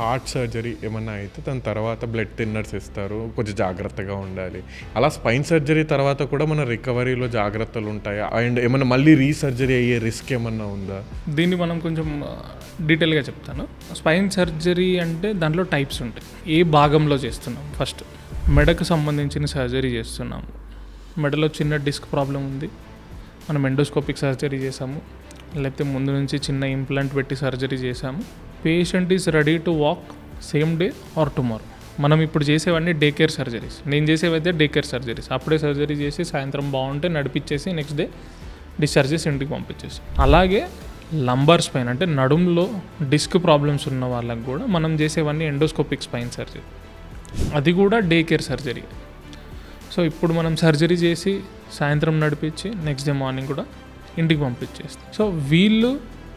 Heart surgery ఏమన్నా అయితే దాని తర్వాత బ్లడ్ థిన్నర్స్ ఇస్తారు. కొంచెం జాగ్రత్తగా ఉండాలి. అలా స్పైన్ సర్జరీ తర్వాత కూడా మన రికవరీలో జాగ్రత్తలు ఉంటాయా? అండ్ ఏమన్నా మళ్ళీ రీసర్జరీ అయ్యే రిస్క్ ఏమన్నా ఉందా? దీన్ని మనం కొంచెం డీటెయిల్గా చెప్తాను. స్పైన్ సర్జరీ అంటే దాంట్లో టైప్స్ ఉంటాయి. ఏ భాగంలో చేస్తున్నాం? ఫస్ట్ మెడకు సంబంధించిన సర్జరీ చేస్తున్నాము. మెడలో చిన్న డిస్క్ ప్రాబ్లం ఉంది, మనం ఎండోస్కోపిక్ సర్జరీ చేసాము, లేకపోతే ముందు నుంచి చిన్న ఇంప్లాంట్ పెట్టి సర్జరీ చేసాము. Patient is ready to walk same day or tomorrow. మనం ఇప్పుడు చేసేవన్నీ డే కేర్ సర్జరీస్. నేను చేసేవైతే డే కేర్ సర్జరీస్. అప్పుడే సర్జరీ చేసి సాయంత్రం బాగుంటే నడిపించేసి నెక్స్ట్ డే డిశ్చార్జ్ చేసి ఇంటికి పంపించేసి. అలాగే లంబర్ స్పైన్ అంటే నడుములో డిస్క్ ప్రాబ్లమ్స్ ఉన్న వాళ్ళకి కూడా మనం చేసేవన్నీ ఎండోస్కోపిక్ స్పైన్ సర్జరీ. అది కూడా డే కేర్ సర్జరీ. సో ఇప్పుడు మనం సర్జరీ చేసి సాయంత్రం నడిపించి నెక్స్ట్ డే మార్నింగ్ కూడా ఇంటికి పంపించేస్తాం. సో వీళ్ళు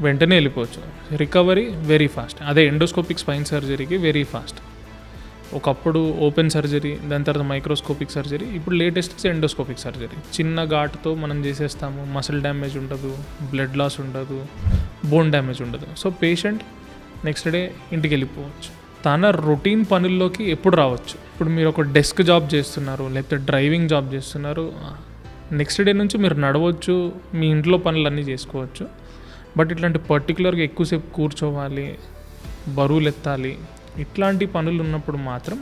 వెంటనే వెళ్ళిపోవచ్చు. Recovery very fast. అదే ఎండోస్కోపిక్ స్పైన్ సర్జరీకి వెరీ ఫాస్ట్. ఒకప్పుడు ఓపెన్ సర్జరీ, దాని తర్వాత మైక్రోస్కోపిక్ సర్జరీ, ఇప్పుడు లేటెస్ట్ ఎండోస్కోపిక్ సర్జరీ. చిన్న ఘాటుతో మనం చేసేస్తాము. మసిల్ డ్యామేజ్ ఉండదు, బ్లడ్ లాస్ ఉండదు, బోన్ డ్యామేజ్ ఉండదు. సో పేషెంట్ నెక్స్ట్ డే ఇంటికి వెళ్ళిపోవచ్చు. తన రొటీన్ పనుల్లోకి ఎప్పుడు రావచ్చు. ఇప్పుడు మీరు ఒక డెస్క్ జాబ్ చేస్తున్నారు, లేకపోతే డ్రైవింగ్ జాబ్ చేస్తున్నారు, నెక్స్ట్ డే నుంచి మీరు నడవచ్చు, మీ ఇంట్లో పనులన్నీ చేసుకోవచ్చు. బట్ ఇట్లాంటి పర్టికులర్గా ఎక్కువసేపు కూర్చోవాలి, బరువులు ఎత్తాలి, ఇట్లాంటి పనులు ఉన్నప్పుడు మాత్రం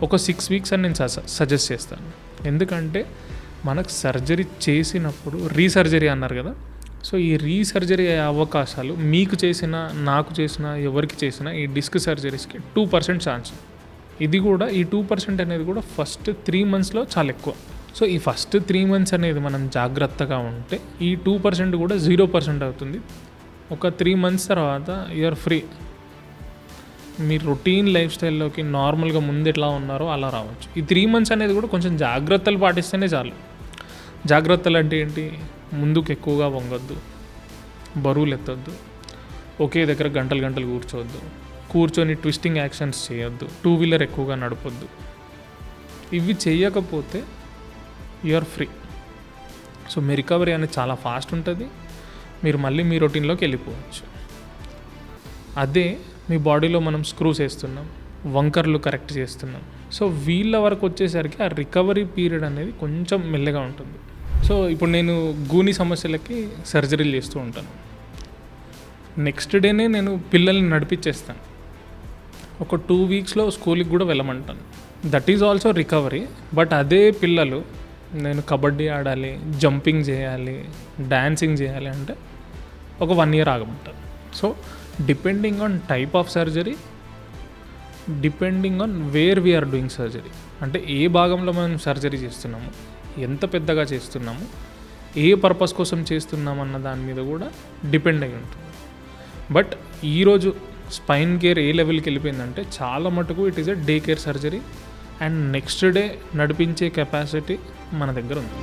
ఒక 6 weeks అని నేను సజెస్ట్ చేస్తాను. ఎందుకంటే మనకు సర్జరీ చేసినప్పుడు రీసర్జరీ అన్నారు కదా. సో ఈ రీసర్జరీ అయ్యే అవకాశాలు మీకు చేసిన, నాకు చేసిన, ఎవరికి చేసిన ఈ డిస్క్ సర్జరీస్కి 2% ఛాన్స్. ఇది కూడా ఈ 2% అనేది కూడా ఫస్ట్ 3 monthsలో చాలా ఎక్కువ. సో ఈ ఫస్ట్ 3 months అనేది మనం జాగ్రత్తగా ఉంటే ఈ 2% కూడా 0% అవుతుంది. ఒక 3 months తర్వాత యూఆర్ ఫ్రీ. మీ రొటీన్ లైఫ్ స్టైల్లోకి నార్మల్గా ముందు ఎట్లా ఉన్నారో అలా రావచ్చు. ఈ 3 months అనేది కూడా కొంచెం జాగ్రత్తలు పాటిస్తేనే చాలు. జాగ్రత్తలు అంటే ఏంటి? ముందుకు ఎక్కువగా వంగొద్దు, బరువులు ఎత్తొద్దు, ఒకే దగ్గర గంటలు గంటలు కూర్చోవద్దు, కూర్చొని ట్విస్టింగ్ యాక్షన్స్ చేయొద్దు, 2-wheeler ఎక్కువగా నడపొద్దు. ఇవి చేయకపోతే యూఆర్ ఫ్రీ. సో మీ రికవరీ అనేది చాలా ఫాస్ట్ ఉంటుంది. మీరు మళ్ళీ మీ రొటీన్లోకి వెళ్ళిపోవచ్చు. అదే మీ బాడీలో మనం స్క్రూస్ వేస్తున్నాం, వంకర్లు కరెక్ట్ చేస్తున్నాం. సో వీళ్ళ వరకు వచ్చేసరికి ఆ రికవరీ పీరియడ్ అనేది కొంచెం మెల్లగా ఉంటుంది. సో ఇప్పుడు నేను గూని సమస్యలకి సర్జరీలు చేస్తూ ఉంటాను. నెక్స్ట్ డేనే నేను పిల్లల్ని నడిపించేస్తాను. ఒక 2 weeksలో స్కూల్కి కూడా వెళ్ళమంటాను. That is also recovery. But అదే పిల్లలు నేను కబడ్డీ ఆడాలి, జంపింగ్ చేయాలి, డ్యాన్సింగ్ చేయాలి అంటే ఒక 1 year ఆగమంటారు. So depending on type of surgery, depending on where we are doing surgery, అంటే ఏ భాగంలో మనం సర్జరీ చేస్తున్నాము, ఎంత పెద్దగా చేస్తున్నాము, ఏ పర్పస్ కోసం చేస్తున్నామన్న దాని మీద కూడా డిపెండ్ అయి ఉంటుంది. బట్ ఈరోజు స్పైన్ కేర్ ఏ లెవెల్కి వెళ్ళిపోయిందంటే చాలా మటుకు it is a day care surgery. And next day నడిపించే కెపాసిటీ మన దగ్గర ఉంది.